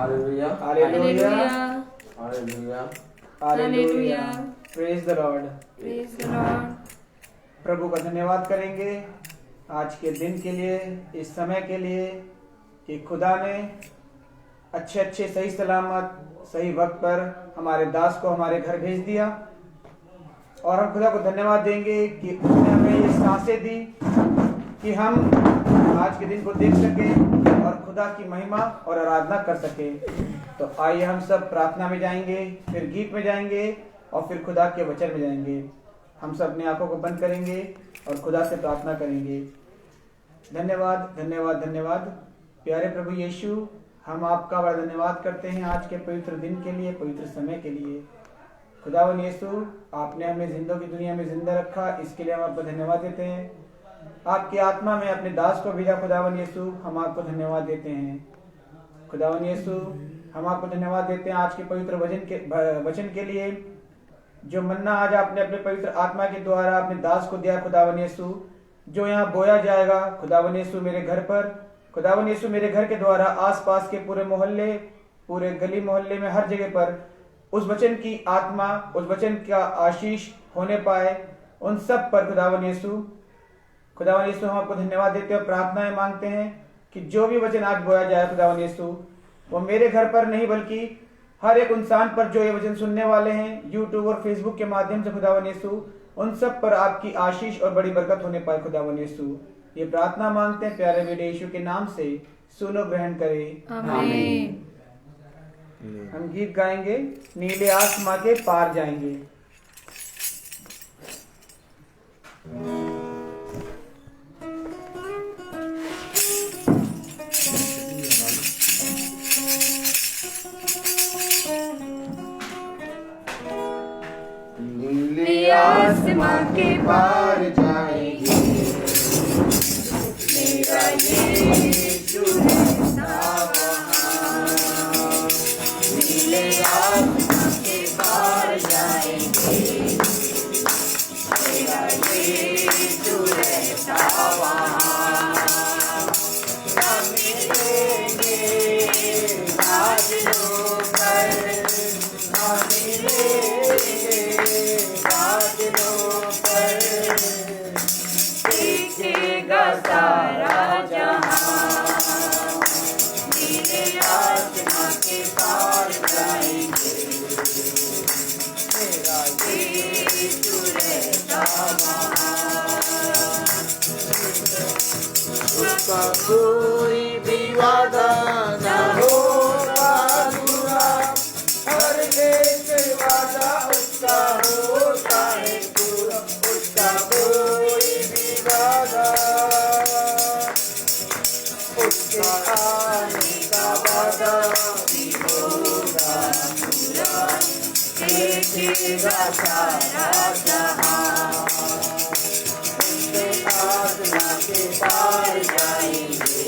Hallelujah. Hallelujah. Hallelujah. Hallelujah. Praise the Lord. Praise the Lord. प्रभु का धन्यवाद करेंगे आज के दिन के लिए, इस समय के लिए कि खुदा ने अच्छे सही सलामत सही वक्त पर हमारे दास को हमारे घर भेज दिया। और हम खुदा को धन्यवाद देंगे कि उसने हमें ये सांसें दी कि हम आज के दिन को देख सकें और खुदा की महिमा और आराधना कर सके। तो आइए हम सब प्रार्थना में जाएंगे, फिर गीत में जाएंगे और फिर खुदा के वचन में जाएंगे। हम सब अपनी आंखों को बंद करेंगे और खुदा से प्रार्थना करेंगे। धन्यवाद धन्यवाद धन्यवाद प्यारे प्रभु यीशु, हम आपका बड़ा धन्यवाद करते हैं आज के पवित्र दिन के लिए, पवित्र समय के लिए। खुदावन यीशु, आपने हमें जिंदों की दुनिया में जिंदा रखा, इसके लिए हम आपको धन्यवाद देते हैं। आपकी आत्मा में अपने दास को भेजा खुदावन यीशु, हम आपको धन्यवाद देते हैं। खुदावन यीशु, हम आपको धन्यवाद देते हैं आज के पवित्र वचन के लिए, जो मन्ना आज आपने अपने पवित्र आत्मा के द्वारा अपने दास को दिया। खुदावन यीशु, जो यहाँ बोया जाएगा खुदावन यीशु मेरे घर पर, खुदावन यीशु मेरे घर के द्वारा आसपास के पूरे मोहल्ले, पूरे गली मोहल्ले में हर जगह पर उस वचन की आत्मा, उस वचन का आशीष होने पाए उन सब पर। खुदावन यीशु हम आपको धन्यवाद देते हैं और प्रार्थनाएं मांगते हैं कि जो भी वचन आज बोया जाए खुदावन यीशु, वो मेरे घर पर नहीं बल्कि हर एक इंसान पर जो ये वचन सुनने वाले हैं यूट्यूब और फेसबुक के माध्यम से खुदावन यीशु, उन सब पर आपकी आशीष और बड़ी बरकत होने पाए। खुदावन यीशु, ये प्रार्थना मांगते हैं प्यारे बेटे यीशु के नाम से, सुनो ग्रहण करें, आमीन। हम गीत गाएंगे, नीले आसमां के पार जाएंगे। नीले आसमां के पार जाएंगे, मेरा यीशु रहता वहाँ। नीले आसमां के पार जाएंगे, मेरा यीशु रहता वहाँ। ना मिलेंगे बादलों पर, ना मिलेंगे बादलों पर, दिखेगा सारा जहां। नीले आसमां के पार जाएंगे, मेरा यीशु रहता वहाँ। उसका कोई भी वादा न होगा पूरा, हर एक वादा उसका होता है पूरा। उसका कोई भी वादा, उसका आने का वादा भी होगा पूरा। देखेगा सारा जहां, उसके आसमां के पार जाएंगे,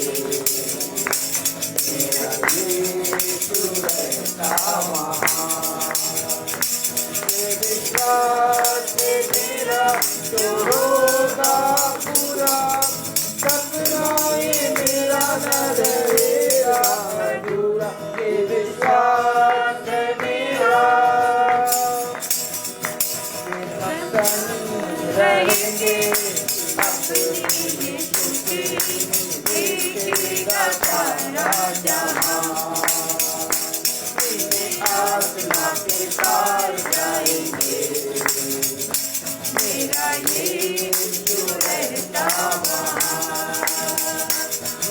मेरा यीशु रहता वहाँ। ये विश्वास से मेरा जो होगा पूरा, सपना ये मेरा न रहेगा अधूरा। ये विश्वास है मेरा, रहेंगे अपनी यीशु के, देखेगा सारा जहां। नीले आसमां के पार जाएंगे, मेरा यीशु रहता वहाँ।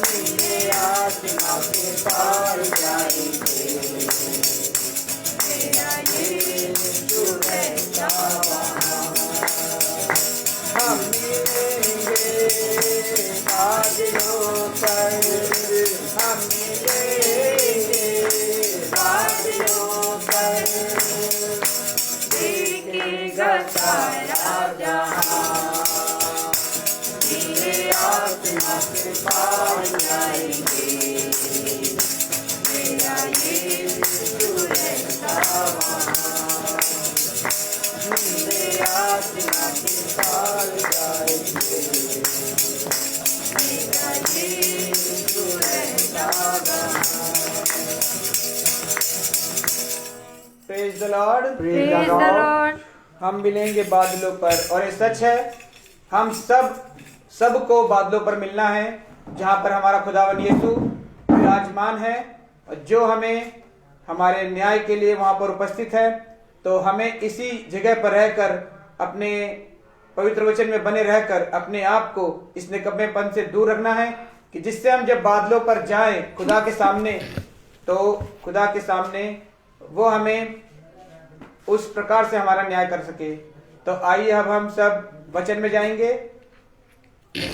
नीले आसमां के पार जाएंगे, मेरा यीशु रहता वहाँ। हम मिलेंगे बादलों पर, हम मिलेंगे बादलों पर, देखेगा सारा जहां। नीले आसमां के पार जाएंगे, मेरा यीशु रहता वहाँ। नीले आसमां के पार जाएंगे, मेरा यीशु रहता वहाँ। Praise the Lord. Praise the Lord. हम मिलेंगे बादलों पर, और ये सच है, हम सबको बादलों पर मिलना है जहां पर हमारा खुदावन यीशु विराजमान है, और जो हमें हमारे न्याय के लिए वहां पर उपस्थित है। तो हमें इसी जगह पर रहकर, अपने पवित्र वचन में बने रहकर, अपने आप को इस निकम्मेपन से दूर रखना है, कि जिससे हम जब बादलों पर जाएं खुदा के सामने, तो खुदा के सामने वो हमें उस प्रकार से हमारा न्याय कर सके। तो आइए अब हम सब वचन में जाएंगे।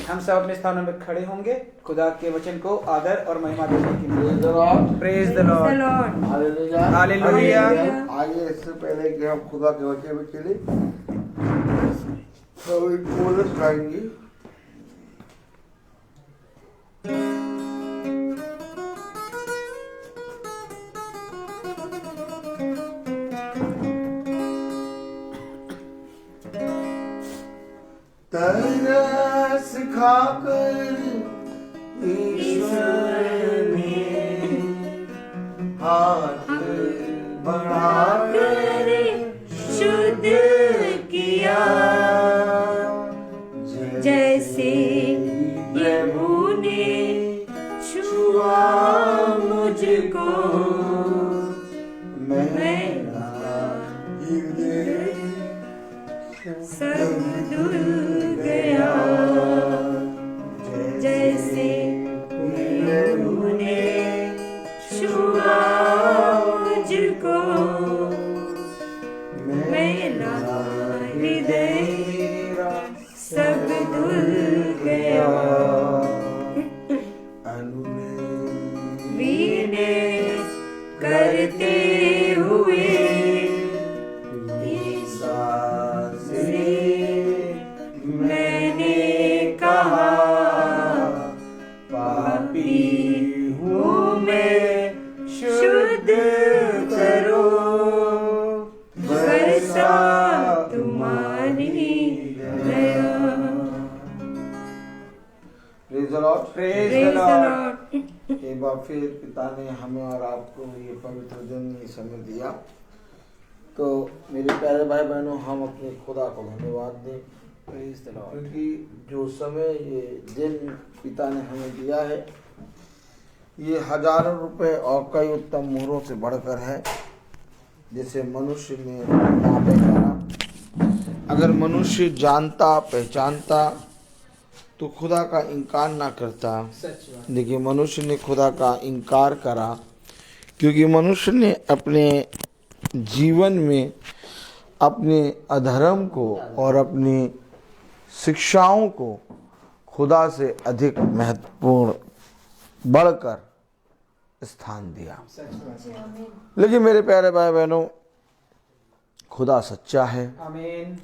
हम सब अपने स्थानों में खड़े होंगे खुदा के वचन को आदर और महिमा देने के लिए। Praise the Lord. Praise the Praise the Lord. Lord. Hallelujah. Hallelujah. आइए इससे पहले कि हम खुदा के वचन के लिए तो एक कोरस गाएंगे। तरस खाकर ईश्वर ने हाथ बढ़ाकर शुद्ध किया, जैसे प्रभु ने छुआ मुझको, मेरा हृदय सब धुल गया, जैसे प्रभु ने छुआ मुझको, मेरा हृदय सब धुल गया। वीणे करते हुए मैंने कहा, पापी हूँ मैं, शुद्ध करो, बरसा तुम्हारी दया। Praise the Lord. Praise Praise the the Lord. Lord. एक बार फिर पिता ने हमें और आपको ये पवित्र दिन ये समय दिया, तो मेरे प्यारे भाई बहनों, हम अपने खुदा को धन्यवाद दें, प्रेज द लॉर्ड। क्योंकि जो समय ये दिन पिता ने हमें दिया है, ये हजारों रुपए और कई उत्तम मोहरों से बढ़कर है, जिसे मनुष्य ने ना पहचाना। अगर मनुष्य जानता पहचानता तो खुदा का इनकार ना करता, सच बात। लेकिन मनुष्य ने खुदा का इनकार करा, क्योंकि मनुष्य ने अपने जीवन में अपने अधर्म को और अपनी शिक्षाओं को खुदा से अधिक महत्वपूर्ण बढ़कर स्थान दिया। सच बात। लेकिन मेरे प्यारे भाई बहनों, खुदा सच्चा है। आमीन।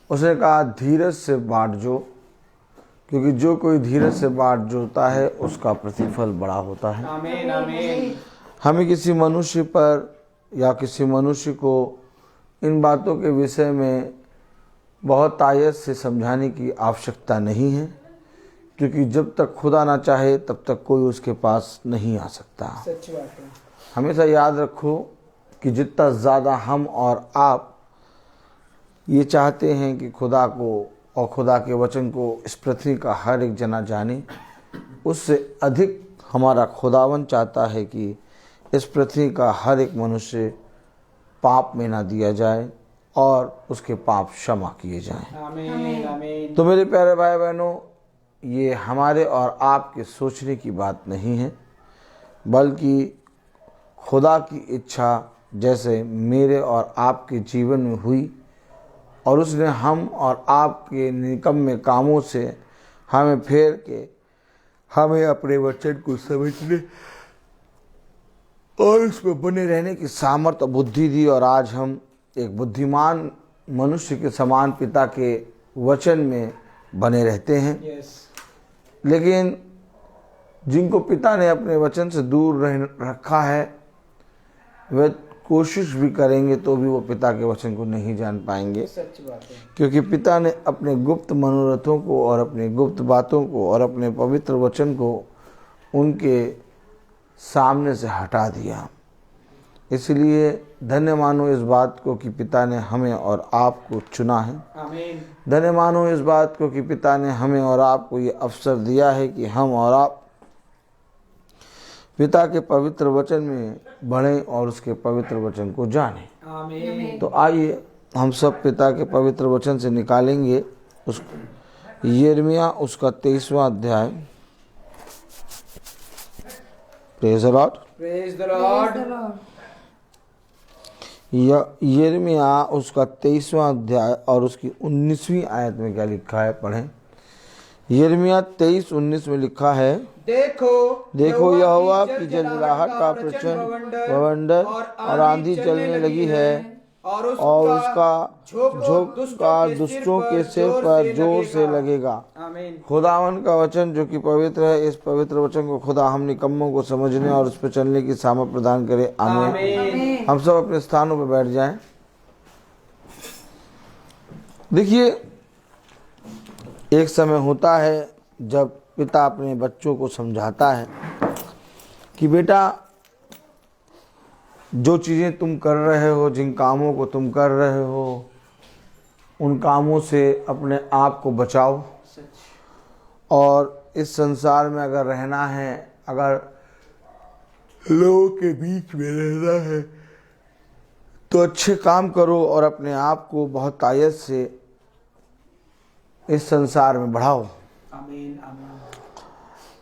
उसने कहा धीरज से बाट जो, क्योंकि जो कोई धीरज से बाट जोता है उसका प्रतिफल बड़ा होता है। आमीन। आमीन। हमें किसी मनुष्य पर या किसी मनुष्य को इन बातों के विषय में बहुत तायत से समझाने की आवश्यकता नहीं है, क्योंकि जब तक खुदा ना चाहे तब तक कोई उसके पास नहीं आ सकता। सच बात है। हमेशा याद रखो कि जितना ज़्यादा हम और आप ये चाहते हैं कि खुदा को और खुदा के वचन को इस पृथ्वी का हर एक जना जाने, उससे अधिक हमारा खुदावन चाहता है कि इस पृथ्वी का हर एक मनुष्य पाप में ना दिया जाए और उसके पाप क्षमा किए जाएं। आमीन। आमीन। तो मेरे प्यारे भाई बहनों, ये हमारे और आपके सोचने की बात नहीं है, बल्कि खुदा की इच्छा जैसे मेरे और आपके जीवन में हुई, और उसने हम और आपके निकम्मे कामों से हमें फेर के हमें अपने वचन को समझने और उसमें बने रहने की सामर्थ्य और बुद्धि दी, और आज हम एक बुद्धिमान मनुष्य के समान पिता के वचन में बने रहते हैं। यस। लेकिन जिनको पिता ने अपने वचन से दूर रखा है, वे कोशिश भी करेंगे तो भी वो पिता के वचन को नहीं जान पाएंगे, सच बात है। क्योंकि पिता ने अपने गुप्त मनोरथों को और अपनी गुप्त बातों को और अपने पवित्र वचन को उनके सामने से हटा दिया। इसलिए धन्य मानो इस बात को कि पिता ने हमें और आपको चुना है। आमीन। धन्य मानो इस बात को कि पिता ने हमें और आपको ये अवसर दिया है कि हम और आप पिता के पवित्र वचन में बढ़ें और उसके पवित्र वचन को जानें। आमीन। तो आइए हम सब पिता के पवित्र वचन से निकालेंगे उस यिर्मयाह उसका 23वां अध्याय। Praise the Lord. Praise the Lord. यिर्मयाह उसका 23वां अध्याय और उसकी 19वीं आयत में क्या लिखा है, पढ़ें। यिर्मयाह 23:19 में लिखा है, देखो यहोवा की जलजलाहट का प्रचंड बवंडर और आंधी चलने लगी है और उसका झोंका दुष्टों के सिर पर जोर से लगेगा। आमीन। खुदावन का वचन जो कि पवित्र है, इस पवित्र वचन को खुदा हम निकम्मों को समझने और उस पर चलने की सामर्थ प्रदान करे। आमीन। आमीन। हम सब अपने स्थानों पर बैठ जाएं। देखिए, एक समय होता है जब पिता अपने बच्चों को समझाता है कि बेटा, जो चीज़ें तुम कर रहे हो, जिन कामों को तुम कर रहे हो, उन कामों से अपने आप को बचाओ और इस संसार में अगर रहना है, अगर लोगों के बीच में रहना है, तो अच्छे काम करो और अपने आप को बहुत आयत से इस संसार में बढ़ाओ। आमीन। आमीन।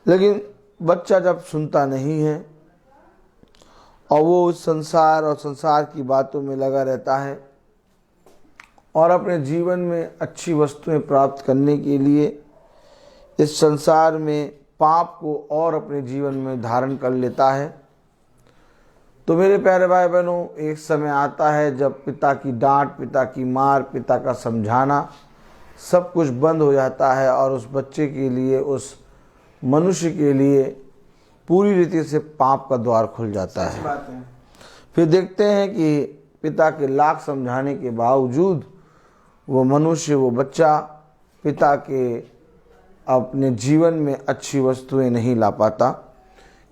लेकिन बच्चा जब सुनता नहीं है और वो उस संसार और संसार की बातों में लगा रहता है और अपने जीवन में अच्छी वस्तुएं प्राप्त करने के लिए इस संसार में पाप को और अपने जीवन में धारण कर लेता है, तो मेरे प्यारे भाई बहनों, एक समय आता है जब पिता की डांट, पिता की मार, पिता का समझाना सब कुछ बंद हो जाता है और उस बच्चे के लिए, उस मनुष्य के लिए पूरी रीति से पाप का द्वार खुल जाता है। बात है। फिर देखते हैं कि पिता के लाख समझाने के बावजूद वो मनुष्य, वो बच्चा पिता के अपने जीवन में अच्छी वस्तुएं नहीं ला पाता,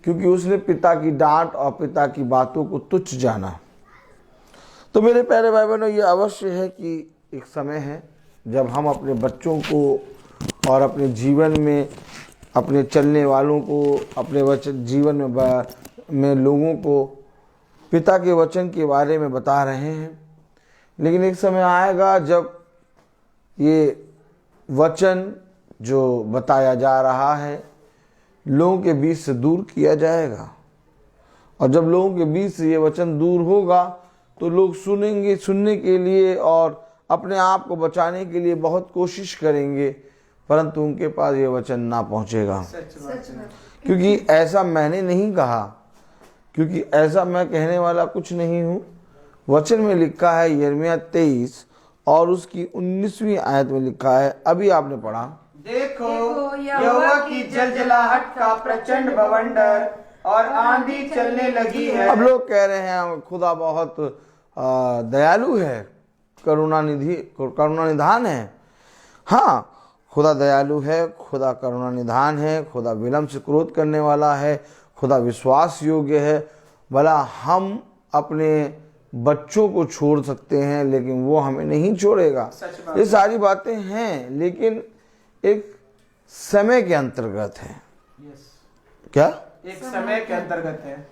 क्योंकि उसने पिता की डांट और पिता की बातों को तुच्छ जाना। तो मेरे प्यारे भाई बहनों, ये अवश्य है कि एक समय है जब हम अपने बच्चों को और अपने जीवन में अपने चलने वालों को, अपने जीवन में लोगों को पिता के वचन के बारे में बता रहे हैं। लेकिन एक समय आएगा जब ये वचन जो बताया जा रहा है लोगों के बीच से दूर किया जाएगा, और जब लोगों के बीच से ये वचन दूर होगा तो लोग सुनेंगे, सुनने के लिए और अपने आप को बचाने के लिए बहुत कोशिश करेंगे, परंतु उनके पास ये वचन ना पहुंचेगा। क्योंकि ऐसा मैंने नहीं कहा, क्योंकि ऐसा मैं कहने वाला कुछ नहीं हूं। वचन में लिखा है, यिर्मयाह 23 और उसकी 19वीं आयत में लिखा है, अभी आपने पढ़ा, देखो यहोवा की जलजलाहट का प्रचंड बवंडर और आंधी चलने लगी है। अब लोग कह रहे हैं खुदा बहुत दयालु है, करुणा निधान है। हाँ, खुदा दयालु है, खुदा करुणा निधान है, खुदा विलंब से क्रोध करने वाला है, खुदा विश्वास योग्य है। भला हम अपने बच्चों को छोड़ सकते हैं, लेकिन वो हमें नहीं छोड़ेगा। ये सारी बातें हैं, लेकिन एक समय के अंतर्गत है। क्या? एक समय के अंतर्गत है।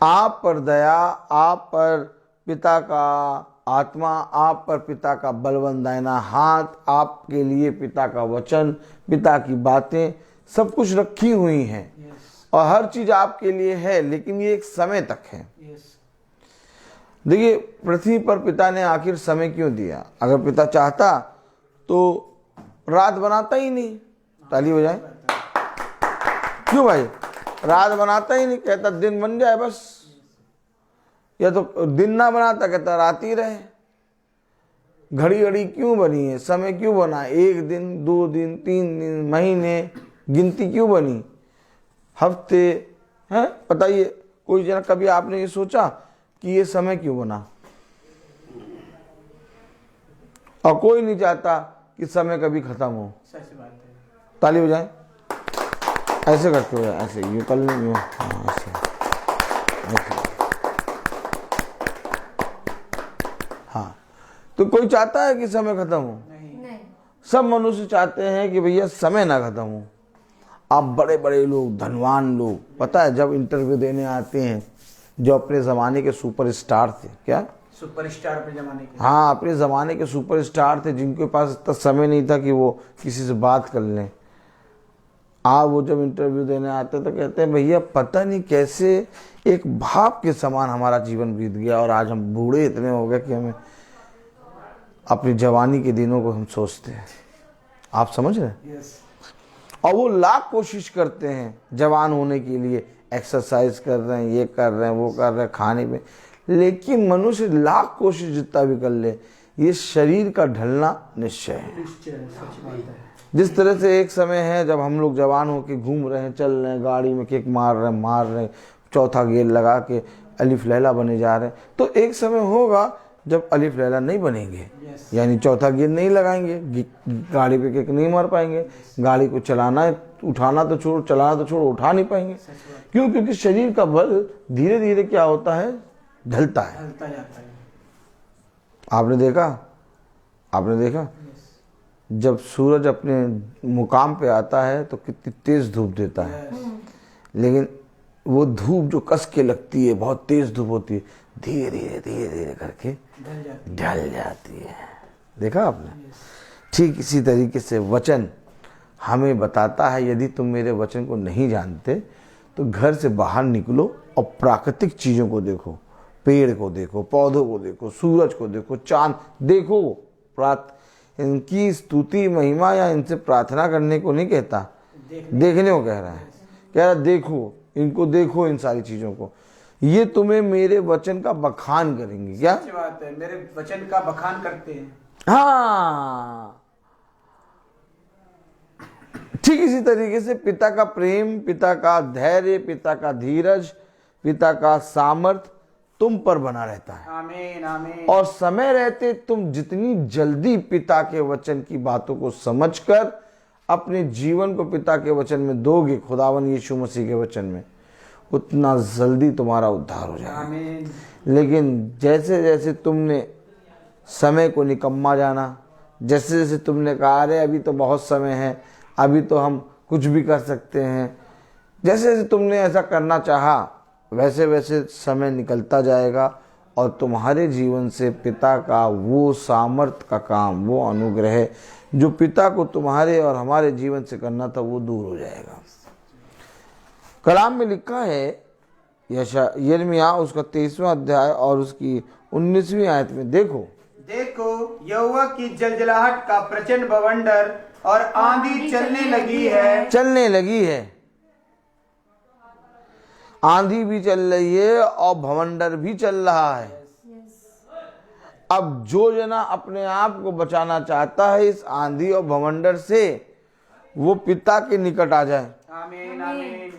आप पर दया, आप पर पिता का आत्मा, आप पर पिता का बलवंत दाहिना हाथ, आपके लिए पिता का वचन, पिता की बातें सब कुछ रखी हुई हैं और हर चीज आपके लिए है, लेकिन ये एक समय तक है। देखिए, पृथ्वी पर पिता ने आखिर समय क्यों दिया? अगर पिता चाहता तो रात बनाता ही नहीं। ताली हो जाए। क्यों भाई? रात बनाता ही नहीं, कहता दिन बन जाए बस। या तो दिन ना बनाता, कहता रात ही रहे। घड़ी घड़ी क्यों बनी है? समय क्यों बना? 1 दिन, 2 दिन, 3 दिन, महीने, गिनती क्यों बनी? हफ्ते हैं? बताइए, कोई जना कभी आपने ये सोचा कि ये समय क्यों बना? और कोई नहीं चाहता कि समय कभी खत्म हो। सच बात है। ताली हो जाए। ऐसे करते हो, ऐसे यूं कर लें, यूं, ऐसे। तो कोई चाहता है कि समय खत्म हो? नहीं। सब मनुष्य चाहते हैं कि भैया समय ना खत्म हो। आप बड़े बड़े लोग, धनवान लोग, पता है जब इंटरव्यू देने आते हैं, जो अपने ज़माने के सुपरस्टार थे, क्या सुपरस्टार पे जमाने के। हाँ, अपने ज़माने के सुपरस्टार थे, जिनके पास इतना समय नहीं था कि वो किसी से बात कर लें। वो जब इंटरव्यू देने आते तो कहते हैं भैया पता नहीं कैसे एक भाप के समान हमारा जीवन बीत गया और आज हम बूढ़े इतने हो गए कि हमें अपनी जवानी के दिनों को हम सोचते हैं। आप समझ रहे हैं? यस। और वो लाख कोशिश करते हैं जवान होने के लिए, एक्सरसाइज कर रहे हैं, ये कर रहे हैं, वो कर रहे हैं, खाने में, लेकिन मनुष्य लाख कोशिश जितना भी कर ले, ये शरीर का ढलना निश्चय है। सच बात है। जिस तरह से एक समय है जब हम लोग जवान होके घूम रहे हैं, चल रहे हैं, गाड़ी में किक मार रहे हैं, चौथा गियर लगा के अलिफ लैला बने जा रहे हैं, तो एक समय होगा जब अलिफ लैला नहीं बनेंगे, यानी चौथा गियर नहीं लगाएंगे, गाड़ी पे किक नहीं मार पाएंगे, गाड़ी को चलाना उठाना तो छोड़ो, चलाना तो छोड़ो, उठा नहीं पाएंगे। क्यों? क्योंकि शरीर का बल धीरे धीरे क्या होता है, ढलता है। ढलता जाता है। आपने देखा जब सूरज अपने मुकाम पे आता है तो कितनी तेज धूप देता है, लेकिन वो धूप जो कस के लगती है, बहुत तेज धूप होती है, धीरे धीरे करके ढल जाती है। देखा आपने? ठीक इसी तरीके से वचन हमें बताता है, यदि तुम मेरे वचन को नहीं जानते तो घर से बाहर निकलो और प्राकृतिक चीज़ों को देखो, पेड़ को देखो, पौधों को देखो, सूरज को देखो, चांद देखो। इनकी स्तुति महिमा या इनसे प्रार्थना करने को नहीं कहता, देखने को कह रहा है। कह रहा देखो, इनको देखो, इन सारी चीज़ों को, ये तुम्हें मेरे वचन का बखान करेंगे। क्या सच बात है, मेरे वचन का बखान करते हैं। हाँ, ठीक इसी तरीके से पिता का प्रेम, पिता का धैर्य, पिता का धीरज, पिता का सामर्थ तुम पर बना रहता है। आमीन आमीन। और समय रहते तुम जितनी जल्दी पिता के वचन की बातों को समझकर अपने जीवन को पिता के वचन में दोगे, खुदावन यीशु मसीह के वचन में, उतना जल्दी तुम्हारा उद्धार हो जाएगा। आमीन। लेकिन जैसे जैसे तुमने समय को निकम्मा जाना, जैसे जैसे तुमने कहा अरे अभी तो बहुत समय है, अभी तो हम कुछ भी कर सकते हैं, जैसे जैसे तुमने ऐसा करना चाहा, वैसे वैसे समय निकलता जाएगा और तुम्हारे जीवन से पिता का वो सामर्थ का काम, वो अनुग्रह जो पिता को तुम्हारे और हमारे जीवन से करना था, वो दूर हो जाएगा। कलाम में लिखा है यिर्मयाह उसका 23वां अध्याय और उसकी 19वीं आयत में, देखो यहोवा की जलजलाहट का प्रचंड बवंडर और आंधी चलने लगी है। आंधी भी चल रही है और भवंडर भी चल रहा है। अब जो जना अपने आप को बचाना चाहता है इस आंधी और भवंडर से, वो पिता के निकट आ जाए। आमीन आमीन।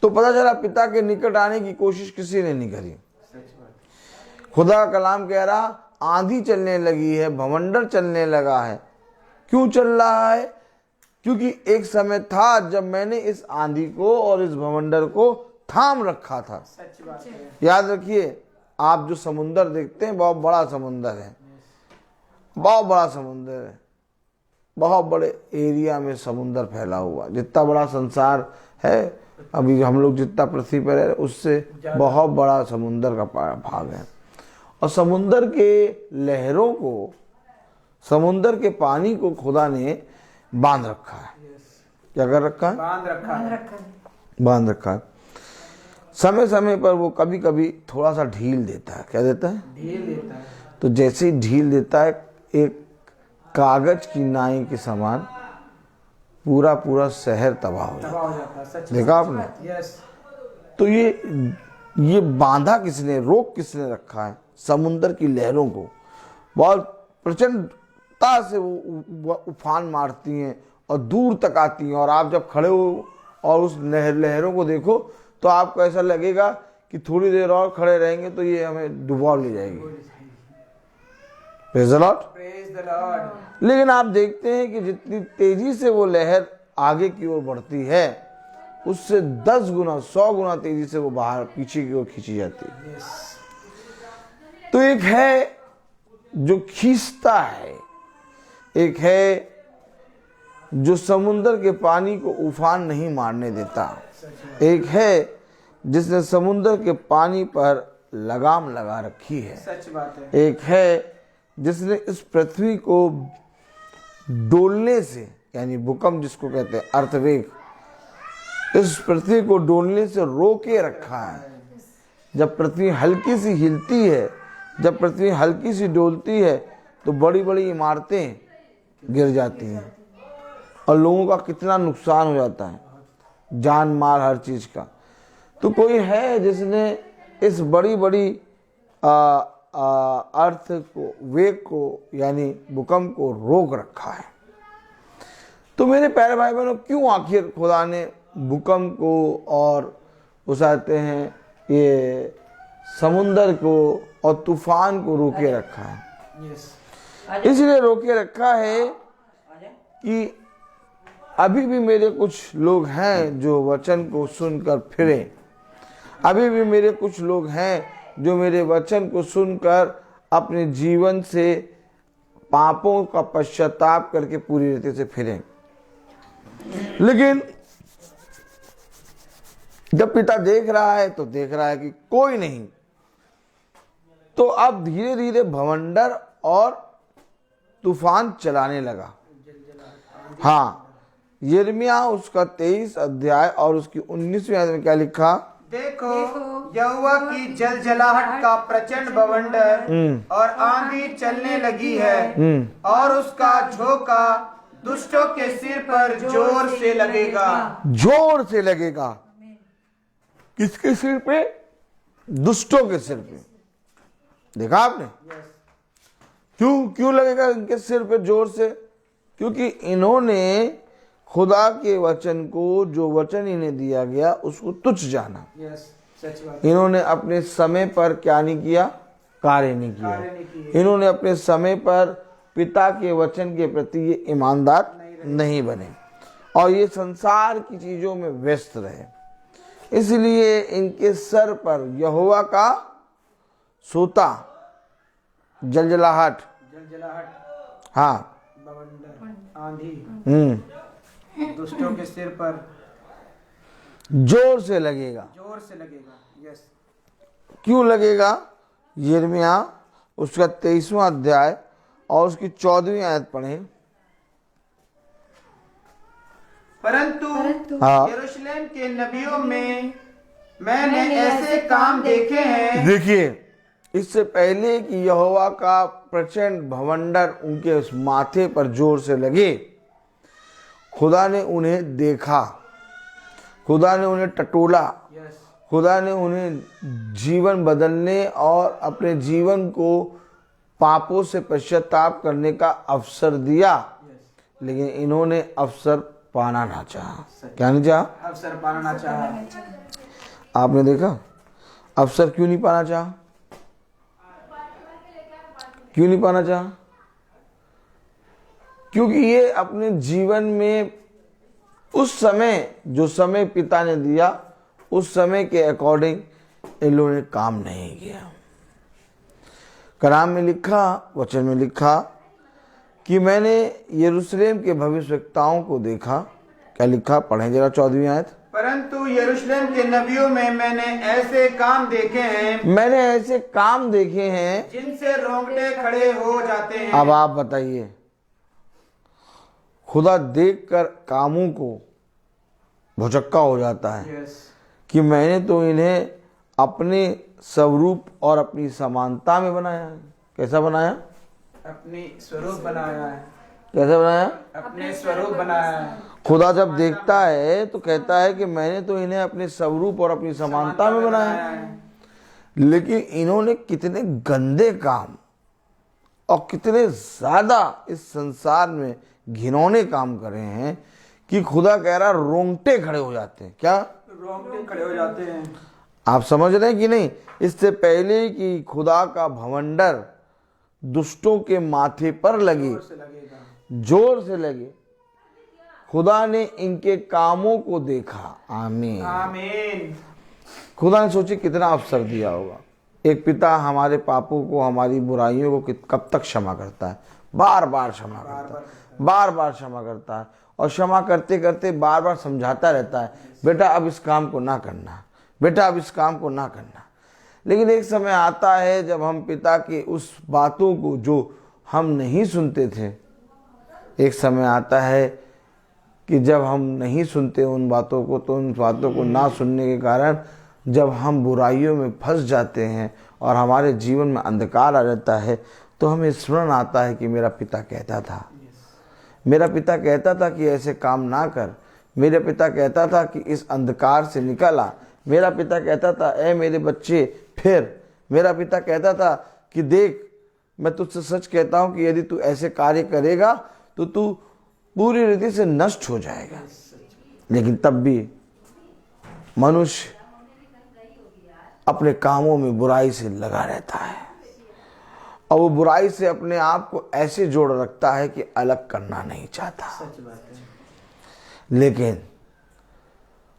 तो पता चला पिता के निकट आने की कोशिश किसी ने नहीं करी। खुदा का कलाम कह रहा आंधी चलने लगी है, भवंडर चलने लगा है। क्यों चल रहा है? क्योंकि एक समय था जब मैंने इस आंधी को और इस भवंडर को थाम रखा था। सच बात है। याद रखिए, आप जो समुंदर देखते हैं बहुत बड़ा समुंदर है, बहुत बड़ा समुंदर है, बहुत बड़े एरिया में समुंदर फैला हुआ। जितना बड़ा संसार है, अभी हम लोग जितना पृथ्वी पर है उससे बहुत बड़ा समुंदर का भाग है। और समुंदर के लहरों को, समुंदर के पानी को खुदा ने बांध रखा है। क्या कर रखा है? बांध रखा है। समय समय पर वो कभी कभी थोड़ा सा ढील देता है। क्या देता है? ढील देता है। तो जैसे ही ढील देता है, एक कागज की नाई के समान पूरा पूरा शहर तबाह हो जाता है। सच देखा आपने? यस। तो ये बांधा किसने, रोक किसने रखा है? समुंदर की लहरों को। बहुत प्रचंडता से वो उफान मारती हैं और दूर तक आती हैं, और आप जब खड़े हो और उस लहरों को देखो तो आपको ऐसा लगेगा कि थोड़ी देर और खड़े रहेंगे तो ये हमें डुबा ले जाएगी। Praise the Lord. Praise the Lord. लेकिन आप देखते हैं कि जितनी तेजी से वो लहर आगे की ओर बढ़ती है, उससे 10 गुना 100 गुना तेजी से वो बाहर पीछे की ओर खींची जाती है। तो एक है जो खींचता है, एक है जो समुंदर के पानी को उफान नहीं मारने देता, एक है जिसने समुंदर के पानी पर लगाम लगा रखी है, सच बात है। एक है जिसने इस पृथ्वी को डोलने से, यानी भूकंप जिसको कहते हैं अर्थवेग, इस पृथ्वी को डोलने से रोके रखा है। जब पृथ्वी हल्की सी हिलती है, जब पृथ्वी हल्की सी डोलती है तो बड़ी बड़ी इमारतें गिर जाती हैं और लोगों का कितना नुकसान हो जाता है, जान माल हर चीज का। तो कोई है जिसने इस बड़ी बड़ी अर्थ को, वेग को, यानी भूकंप को रोक रखा है। तो मेरे प्यारे भाई बहनों, क्यों आखिर खुदा ने भूकंप को और उसाते हैं ये समुंदर को और तूफान को रोके रखा है? इसलिए रोके रखा है कि अभी भी मेरे कुछ लोग हैं जो वचन को सुनकर फिरे। अभी भी मेरे कुछ लोग हैं जो मेरे वचन को सुनकर अपने जीवन से पापों का पश्चाताप करके पूरी रीति से फिरें। लेकिन जब पिता देख रहा है तो देख रहा है कि कोई नहीं, तो अब धीरे धीरे भवंडर और तूफान चलाने लगा। हाँ, यिर्मयाह उसका 23 अध्याय और उसकी 19वीं आयत में क्या लिखा? देखो यहोवा की जलजलाहट का प्रचंड बवंडर और आंधी चलने लगी है और उसका झोंका दुष्टों के सिर पर जोर से लगेगा। जोर से लगेगा। किसके सिर पे? दुष्टों के सिर पे। देखा आपने? क्यों लगेगा इनके सिर पे जोर से? क्योंकि इन्होंने खुदा के वचन को, जो वचन इन्हें दिया गया, उसको तुच्छ जाना। सच बात। इन्होंने अपने समय पर क्या नहीं किया? कार्य नहीं किया। इन्होंने अपने समय पर पिता के वचन के प्रति ये ईमानदार नहीं बने और ये संसार की चीजों में व्यस्त रहे। इसलिए इनके सर पर यहोवा का सोता, जलजलाहट, हाँ, बवंडर, आंधी दुष्टों के सिर पर जोर से लगेगा। जोर से लगेगा। यस। क्यों लगेगा? यिर्मयाह उसका 23वां अध्याय और उसकी 14वीं आयत पढ़ें। परंतु हाँ। यरूशलेम के नबियों में मैंने ऐसे काम देखे हैं। देखिए, इससे पहले कि यहोवा का प्रचंड भवंडर उनके उस माथे पर जोर से लगे, खुदा ने उन्हें देखा, खुदा ने उन्हें टटोला, खुदा ने उन्हें जीवन बदलने और अपने जीवन को पापों से पश्चाताप करने का अवसर दिया। लेकिन इन्होंने अवसर पाना ना चाहा। क्या नहीं चाहा? अवसर पाना ना चाहा। आपने देखा अवसर क्यों नहीं पाना चाहा? क्यों नहीं पाना चाहा? क्योंकि ये अपने जीवन में उस समय, जो समय पिता ने दिया, उस समय के अकॉर्डिंग इन लोगों ने काम नहीं किया। कलाम में लिखा, वचन में लिखा कि मैंने यरूशलेम के भविष्यवक्ताओं को देखा। क्या लिखा? पढ़ें जरा 14वीं आयत। परंतु यरूशलेम के नबियों में मैंने ऐसे काम देखे हैं, मैंने ऐसे काम देखे हैं जिनसे रोंगटे खड़े हो जाते हैं। अब आप बताइए, खुदा देखकर कामों को भुचक्का हो जाता है कि मैंने तो इन्हें अपने स्वरूप और अपनी समानता में बनाया है। कैसा बनाया? अपनी स्वरूप बनाया है। कैसे बनाया? अपने स्वरूप बनाया है। खुदा जब देखता है तो कहता है कि मैंने तो इन्हें अपने स्वरूप और अपनी समानता में बनाया है। लेकिन इन्होंने कितने गंदे काम और कितने ज्यादा इस संसार में घिनौने काम करे हैं कि खुदा कह रहा रोंगटे खड़े हो जाते हैं। क्या? रोंगटे खड़े हो जाते हैं। आप समझ रहे हैं कि नहीं? इससे पहले कि खुदा का भवंडर दुष्टों के माथे पर लगे, जोर से लगे, खुदा ने इनके कामों को देखा। आमीन, आमीन। खुदा ने सोचे कितना अवसर दिया होगा, एक पिता हमारे पापों को, हमारी बुराइयों को कब तक क्षमा करता है? बार बार क्षमा करता है, बार बार क्षमा करता है, और क्षमा करते करते बार बार समझाता रहता है, बेटा अब इस काम को ना करना, बेटा अब इस काम को ना करना। लेकिन एक समय आता है जब हम पिता की उस बातों को जो हम नहीं सुनते थे, एक समय आता है कि जब हम नहीं सुनते उन बातों को, तो उन बातों को ना सुनने के कारण जब हम बुराइयों में फंस जाते हैं और हमारे जीवन में अंधकार आ जाता है, तो हमें स्मरण आता है कि मेरा पिता कहता था, मेरा पिता कहता था कि ऐसे काम ना कर, मेरा पिता कहता था कि इस अंधकार से निकल आ, मेरा पिता कहता था ऐ मेरे बच्चे फिर, मेरा पिता कहता था कि देख मैं तुझसे सच कहता हूं कि यदि तू ऐसे कार्य करेगा तो तू पूरी रीति से नष्ट हो जाएगा। लेकिन तब भी मनुष्य अपने कामों में बुराई से लगा रहता है और वो बुराई से अपने आप को ऐसे जोड़ रखता है कि अलग करना नहीं चाहता। सच बात है। लेकिन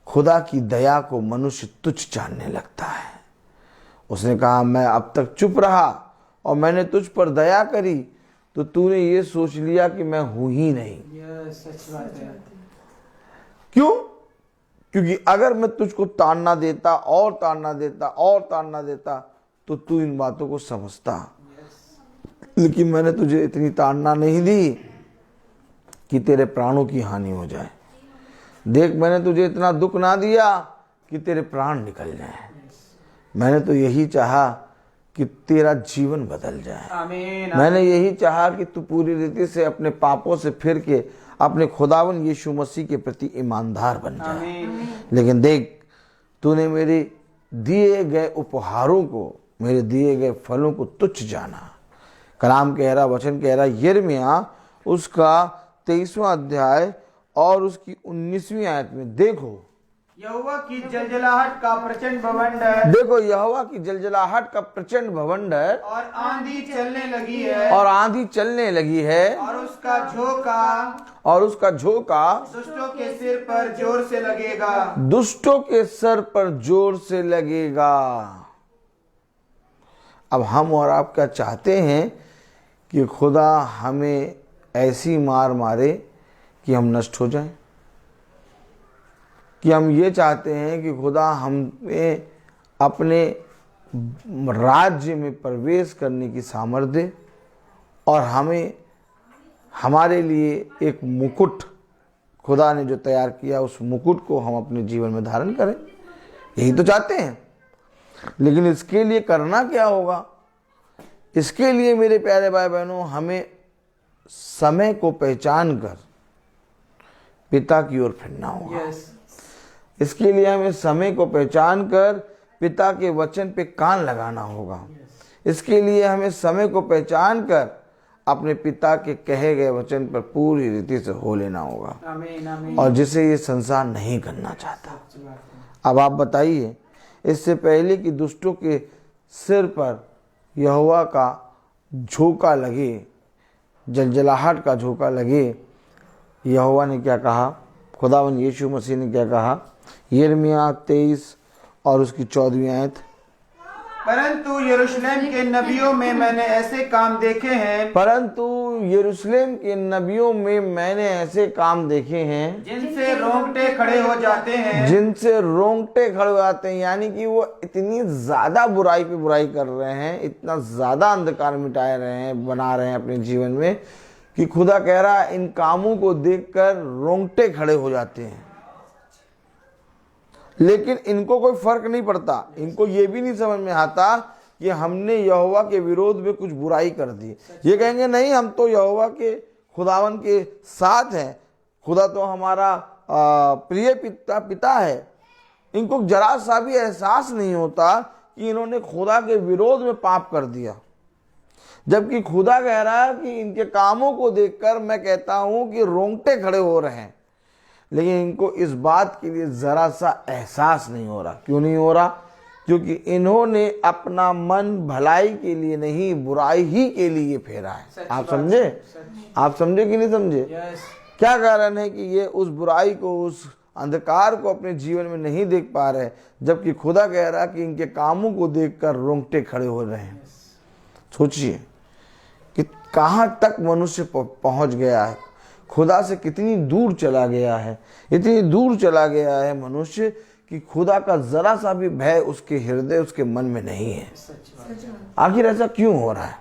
खुदा की दया को मनुष्य तुच्छ जानने लगता है। उसने कहा मैं अब तक चुप रहा और मैंने तुझ पर दया करी, तो तूने ये सोच लिया कि मैं हूं ही नहीं। सच बात है। क्यों? क्योंकि अगर मैं तुझको ताड़ना देता और ताड़ना देता और ताड़ना देता तो तू इन बातों को समझता। लेकिन मैंने तुझे इतनी ताड़ना नहीं दी कि तेरे प्राणों की हानि हो जाए। देख मैंने तुझे इतना दुख ना दिया कि तेरे प्राण निकल जाए। मैंने तो यही चाहा कि तेरा जीवन बदल जाए। आमीन। मैंने यही चाहा कि तू पूरी रीति से अपने पापों से फिर के अपने खुदावन यीशु मसीह के प्रति ईमानदार बन जाए। आमीन। लेकिन देख तूने मेरे दिए गए उपहारों को, मेरे दिए गए फलों को तुच्छ जाना। कलाम कह रहा, वचन कह रहा, यिर्मयाह उसका 23वां अध्याय और उसकी 19वीं आयत में देखो, यहोवा की जलजलाहट का प्रचंड भवंडर, देखो यहोवा की जलजलाहट का प्रचंड भवंडर और आंधी चलने लगी है, और आंधी चलने लगी है, और उसका झोंका और उसका झोंका दुष्टों के सिर पर जोर से लगेगा। दुष्टों के सर पर जोर से लगेगा। अब हम और आप क्या चाहते हैं कि खुदा हमें ऐसी मार मारे कि हम नष्ट हो जाएं? कि हम ये चाहते हैं कि खुदा हमें अपने राज्य में प्रवेश करने की सामर्थ्य दे और हमें हमारे लिए एक मुकुट खुदा ने जो तैयार किया उस मुकुट को हम अपने जीवन में धारण करें? यही तो चाहते हैं। लेकिन इसके लिए करना क्या होगा? इसके लिए मेरे प्यारे भाई बहनों हमें समय को पहचान कर पिता की ओर फिरना होगा। इसके लिए हमें समय को पहचान कर पिता के वचन पे कान लगाना होगा। इसके लिए हमें समय को पहचान कर अपने पिता के कहे गए वचन पर पूरी रीति से हो लेना होगा। आमीन, आमीन। और जिसे ये संसार नहीं करना चाहता। अब आप बताइए, इससे पहले कि दुष्टों के सिर पर यहोवा का झोंका लगे, जलजलाहट का झोंका लगे, यहोवा ने क्या कहा? खुदावन यीशु मसीह ने क्या कहा? यिर्मयाह 23 और उसकी 14वीं आयत, परंतु यरूशलेम के नबियों में मैंने ऐसे काम देखे हैं, परंतु यरूशलेम के नबियों में मैंने ऐसे काम देखे हैं जिनसे रोंगटे खड़े हो जाते हैं, जिनसे रोंगटे खड़े हो जाते हैं। यानी कि वो इतनी ज्यादा बुराई पे बुराई कर रहे हैं, इतना ज्यादा अंधकार मिटाए रहे हैं, बना रहे हैं अपने जीवन में, कि खुदा कह रहा है इन कामों को देखकर रोंगटे खड़े हो जाते हैं। लेकिन इनको कोई फर्क नहीं पड़ता। इनको ये भी नहीं समझ में आता कि हमने यहोवा के विरोध में कुछ बुराई कर दी। ये कहेंगे नहीं, हम तो यहोवा के खुदावन के साथ हैं, खुदा तो हमारा प्रिय पिता है। इनको जरा सा भी एहसास नहीं होता कि इन्होंने खुदा के विरोध में पाप कर दिया। जबकि खुदा कह रहा है कि इनके कामों को देखकर मैं कहता हूं कि रोंगटे खड़े हो रहे हैं। लेकिन इनको इस बात के लिए जरा सा एहसास नहीं हो रहा। क्यों नहीं हो रहा? क्योंकि इन्होंने अपना मन भलाई के लिए नहीं, बुराई ही के लिए फेरा है। आप समझे? आप समझे कि नहीं समझे? क्या कारण है कि ये उस बुराई को, उस अंधकार को अपने जीवन में नहीं देख पा रहे, जबकि खुदा कह रहा कि इनके कामों को देखकर रोंगटे खड़े हो रहे हैं। सोचिए कि कहाँ तक मनुष्य पहुंच गया है, खुदा से कितनी दूर चला गया है। इतनी दूर चला गया है मनुष्य कि खुदा का जरा सा भी भय उसके हृदय, उसके मन में नहीं है। आखिर ऐसा क्यों हो रहा है?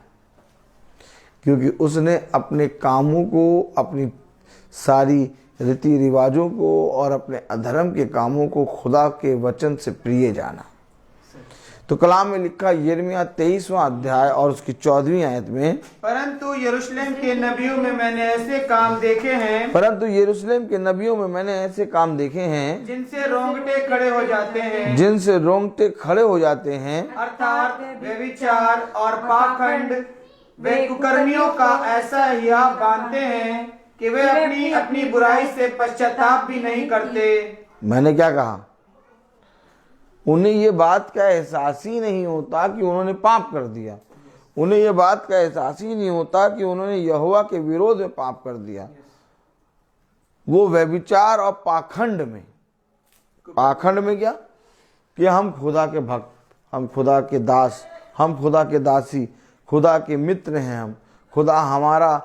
क्योंकि उसने अपने कामों को, अपनी सारी रीति रिवाजों को और अपने अधर्म के कामों को खुदा के वचन से प्रिय जाना। तो कलाम में लिखा यिर्मयाह 23वां अध्याय और उसकी 14वीं आयत में, परंतु यरूशलेम के नबियों में मैंने ऐसे काम देखे हैं, परंतु यरूशलेम के नबियों में मैंने ऐसे काम देखे हैं जिनसे रोंगटे खड़े हो जाते हैं, जिनसे रोंगटे खड़े हो जाते हैं, अर्थात व्यभिचार और पाखंड, वे कुकर्मियों का ऐसा हिया बांधते हैं कि वे अपनी अपनी बुराई से पश्चाताप भी नहीं करते। मैंने क्या कहा? उन्हें ये बात का एहसास ही नहीं होता कि उन्होंने पाप कर दिया। उन्हें ये बात का एहसास ही नहीं होता कि उन्होंने यहोवा के विरोध में पाप कर दिया। वो व्यभिचार और पाखंड में क्या कि हम खुदा के भक्त, हम खुदा के दास, हम खुदा के दासी, खुदा के मित्र हैं, हम खुदा हमारा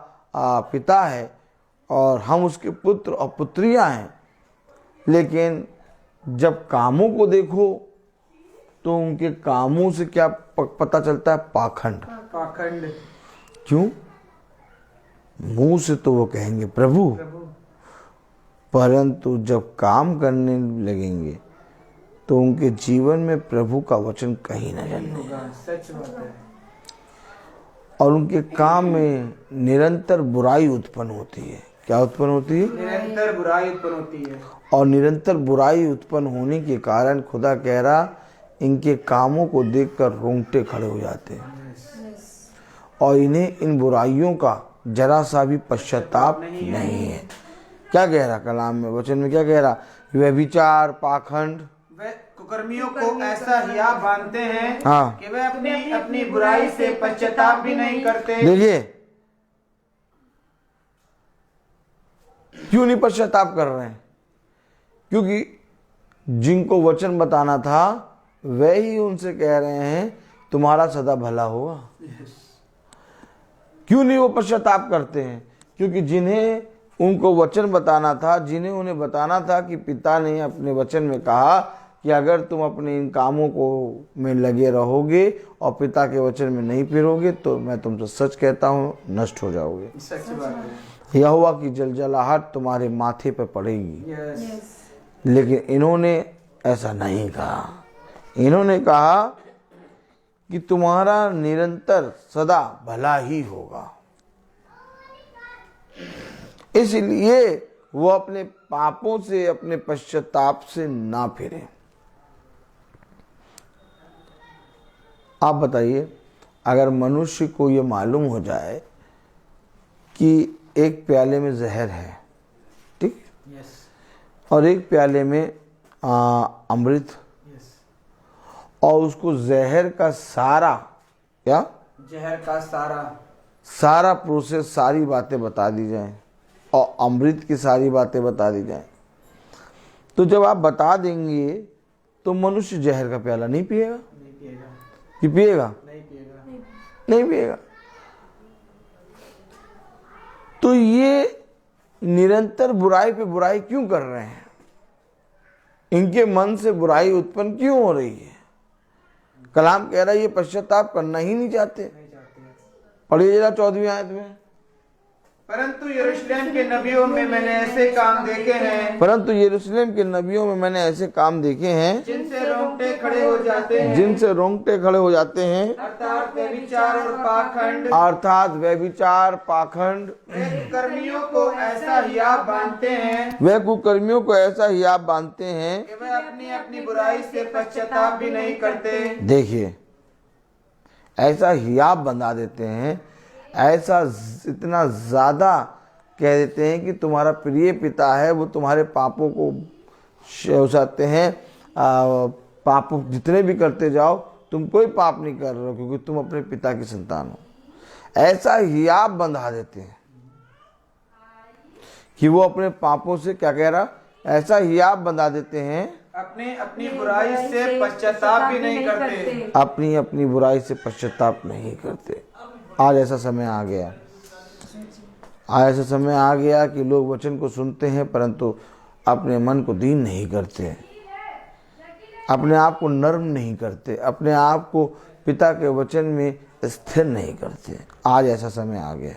पिता है और हम उसके पुत्र और पुत्रियां हैं। लेकिन जब कामों को देखो तो उनके कामों से क्या पता चलता है? पाखंड। क्यों? मुंह से तो वो कहेंगे प्रभु, परंतु जब काम करने लगेंगे तो उनके जीवन में प्रभु का वचन कहीं न जलेगा। सच बात है। और उनके काम में निरंतर बुराई उत्पन्न होती है। क्या उत्पन्न होती है? निरंतर बुराई उत्पन्न होती है। और निरंतर बुराई उत्पन्न होने के कारण खुदा कह रहा इनके कामों को देखकर रोंगटे खड़े हो जाते हैं और इन्हें इन बुराइयों का जरा सा भी पश्चाताप नहीं है। क्या कह रहा कलाम में, वचन में क्या कह रहा? व्यभिचार, पाखंड, वे कुकर्मियों को ऐसा हिया बांधते हैं हाँ, कि वे अपनी अपनी बुराई से पश्चाताप भी नहीं करते। देखिए क्यों नहीं पश्चाताप कर रहे हैं? क्योंकि जिनको वचन बताना था वे ही उनसे कह रहे हैं तुम्हारा सदा भला होगा। क्यों नहीं वो पश्चाताप करते हैं? क्योंकि जिन्हें उनको वचन बताना था, जिन्हें उन्हें बताना था कि पिता ने अपने वचन में कहा कि अगर तुम अपने इन कामों को में लगे रहोगे और पिता के वचन में नहीं फिरोगे तो मैं तुमसे सच कहता हूँ नष्ट हो जाओगे। सच बात है। यहोवा की जलजलाहट तुम्हारे माथे पर पड़ेगी। लेकिन इन्होंने ऐसा नहीं कहा। इन्होंने कहा कि तुम्हारा निरंतर सदा भला ही होगा। इसलिए वो अपने पापों से, अपने पश्चाताप से ना फिरे। आप बताइए, अगर मनुष्य को ये मालूम हो जाए कि एक प्याले में जहर है, ठीक, और एक प्याले में अमृत, और उसको जहर का सारा, क्या जहर का सारा प्रोसेस, सारी बातें बता दी जाए और अमृत की सारी बातें बता दी जाए, तो जब आप बता देंगे तो मनुष्य जहर का प्याला नहीं पिएगा। कि पिएगा? नहीं पिएगा। तो ये निरंतर बुराई पे बुराई क्यों कर रहे हैं? इनके मन से बुराई उत्पन्न क्यों हो रही है? कलाम कह रहा है ये पश्चाताप करना ही नहीं चाहते। पढ़िए जरा 14वीं आयत में, परंतु यरूशलेम के नबियों में मैंने ऐसे काम देखे हैं, परंतु यरूशलेम के नबियों में मैंने ऐसे काम देखे हैं जिनसे रोंगटे खड़े हो जाते हैं, जिनसे रोंगटे खड़े हो जाते हैं, अर्थात व्यभिचार और पाखंड, अर्थात व्यभिचार, पाखंड, वे कुकर्मियों को ऐसा हिया बांधते हैं वे कुकर्मियों को ऐसा हियाब बांधते हैं कि वे अपनी अपनी बुराई से पश्चाताप भी नहीं करते। देखिए, ऐसा हियाब बंधा देते हैं, ऐसा इतना ज़्यादा कह देते हैं कि तुम्हारा प्रिय पिता है, वो तुम्हारे पापों को चाहते हैं। पाप जितने भी करते जाओ, तुम कोई पाप नहीं कर रहे हो क्योंकि तुम अपने पिता की संतान हो। ऐसा हियाब बंधा देते हैं कि वो अपने पापों से, क्या कह रहा, ऐसा हियाब बंधा देते हैं, अपनी अपनी बुराई से पश्चाताप भी नहीं करते। अपनी अपनी बुराई से पश्चाताप नहीं करते। आज ऐसा समय आ गया, आज ऐसा समय आ गया कि लोग वचन को सुनते हैं परंतु अपने मन को दीन नहीं करते, अपने आप को नर्म नहीं करते, अपने आप को पिता के वचन में स्थिर नहीं करते। आज ऐसा समय आ गया।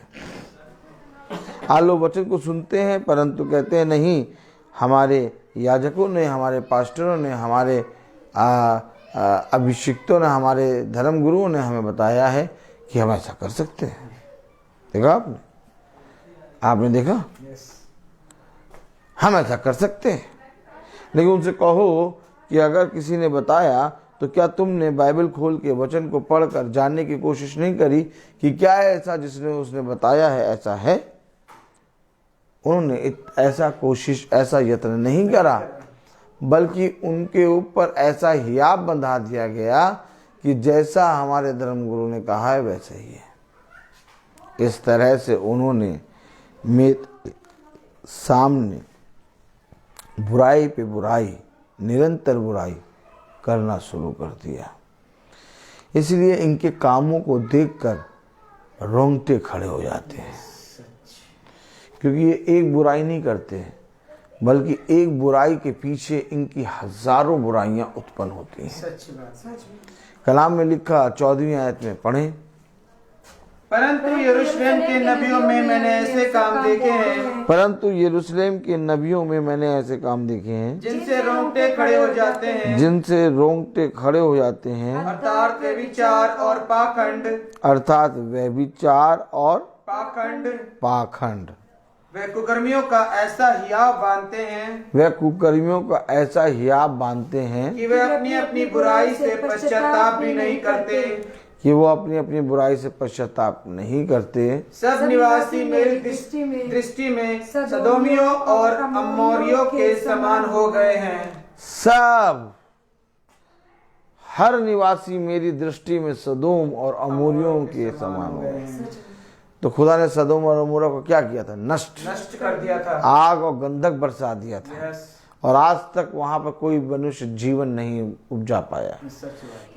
आज लोग वचन को सुनते हैं परंतु कहते हैं नहीं, हमारे याजकों ने, हमारे पास्टरों ने, हमारे अभिषिक्तों ने, हमारे धर्मगुरुओं ने हमें बताया है कि हम ऐसा कर सकते हैं। देखा आपने? आपने देखा? हम ऐसा कर सकते हैं। लेकिन उनसे कहो कि अगर किसी ने बताया तो क्या तुमने बाइबल खोल के वचन को पढ़कर जानने की कोशिश नहीं करी कि क्या ऐसा जिसने उसने बताया है ऐसा है? उन्होंने ऐसा यत्न नहीं करा, बल्कि उनके ऊपर ऐसा हियाब बंधा दिया गया कि जैसा हमारे धर्मगुरु ने कहा है वैसा ही है। इस तरह से उन्होंने मेरे सामने बुराई पे बुराई, निरंतर बुराई करना शुरू कर दिया। इसलिए इनके कामों को देखकर रोंगटे खड़े हो जाते हैं, क्योंकि ये एक बुराई नहीं करते बल्कि एक बुराई के पीछे इनकी हजारों बुराइयां उत्पन्न होती हैं। कलाम में लिखा 14वीं आयत में पढ़ें, परंतु यरूशलेम के नबियों में मैंने ऐसे काम देखे हैं, परंतु यरूशलेम के नबियों में मैंने ऐसे काम देखे हैं जिनसे रोंगटे खड़े हो जाते हैं, जिनसे रोंगटे खड़े हो जाते हैं, अर्थात व्यभिचार और पाखंड, अर्थात व्यभिचार और पाखंड। वे कुकर्मियों का ऐसा हियाव बांधते हैं, वे कुकर्मियों का ऐसा हियाब बांधते हैं कि वे अपनी अपनी बुराई से पश्चाताप भी नहीं करते। कि वो अपनी अपनी बुराई से पश्चाताप नहीं करते। सब निवासी मेरी दृष्टि में सदोमियों और अमोरियों के समान हो गए हैं। सब, हर निवासी मेरी दृष्टि में सदोम और अमोरियों के समान हो गए। तो खुदा ने सदोम और अमोरा को क्या किया था? नष्ट कर दिया था, आग और गंधक बरसा दिया था। और आज तक वहां पर कोई मनुष्य जीवन नहीं उपजा पाया,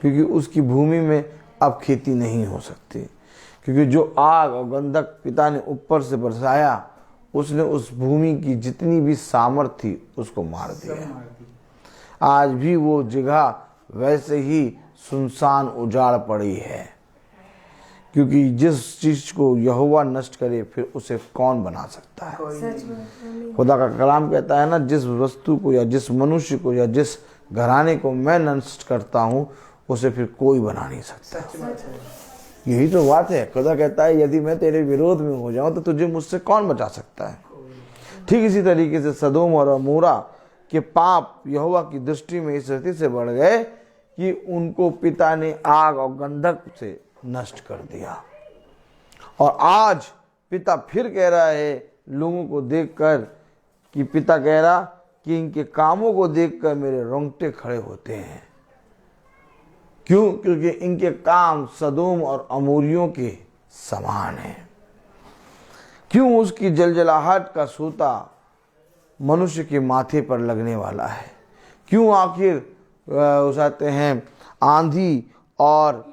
क्योंकि उसकी भूमि में अब खेती नहीं हो सकती, क्योंकि जो आग और गंधक पिता ने ऊपर से बरसाया उसने उस भूमि की जितनी भी सामर्थ्य थी उसको मार दिया। आज भी वो जगह वैसे ही सुनसान उजाड़ पड़ी है, क्योंकि जिस चीज को यहोवा नष्ट करे फिर उसे कौन बना सकता है? खुदा का कलाम कहता है ना, जिस वस्तु को या जिस मनुष्य को या जिस घराने को मैं नष्ट करता हूँ उसे फिर कोई बना नहीं सकता। यही तो बात है। खुदा कहता है यदि मैं तेरे विरोध में हो जाऊं तो तुझे मुझसे कौन बचा सकता है? ठीक इसी तरीके से सदोम और अमोरा के पाप यहोवा की दृष्टि में इस रीति से बढ़ गए कि उनको पिता ने आग और गंधक से नष्ट कर दिया। और आज पिता फिर कह रहा है लोगों को देखकर कि पिता कह रहा कि इनके कामों को देखकर मेरे रोंगटे खड़े होते हैं। क्यों? क्योंकि इनके काम सदोम और अमोरियों के समान हैं। क्यों? उसकी जलजलाहट का सूता मनुष्य के माथे पर लगने वाला है। क्यों? आखिर उसाते हैं आंधी और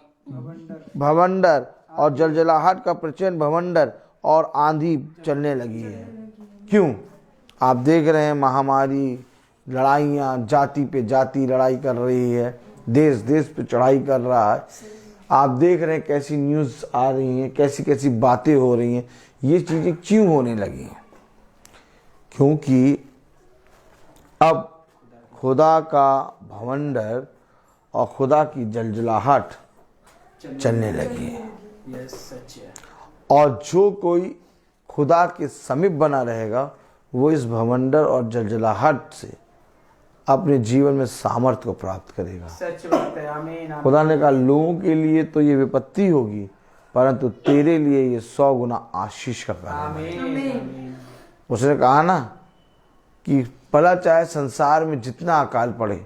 भवंडर और जलजलाहट का प्रचंड भवंडर और आंधी चलने लगी है। क्यों? आप देख रहे हैं महामारी, लड़ाइयाँ, जाति पे जाति लड़ाई कर रही है, देश देश पे चढ़ाई कर रहा है। आप देख रहे हैं कैसी न्यूज़ आ रही हैं, कैसी कैसी बातें हो रही हैं। ये चीज़ें क्यों होने लगी हैं? क्योंकि अब खुदा का भवंडर और खुदा की जलजलाहट चलने लगी है। और जो कोई खुदा के समीप बना रहेगा वो इस भवंडर और जलजलाहट से अपने जीवन में सामर्थ्य को प्राप्त करेगा। सच बात है। आमीन। खुदा ने कहा लोगों के लिए तो ये विपत्ति होगी परंतु तेरे लिए ये 100 गुना आशीष का कारण है। उसने कहा ना कि भला चाहे संसार में जितना अकाल पड़े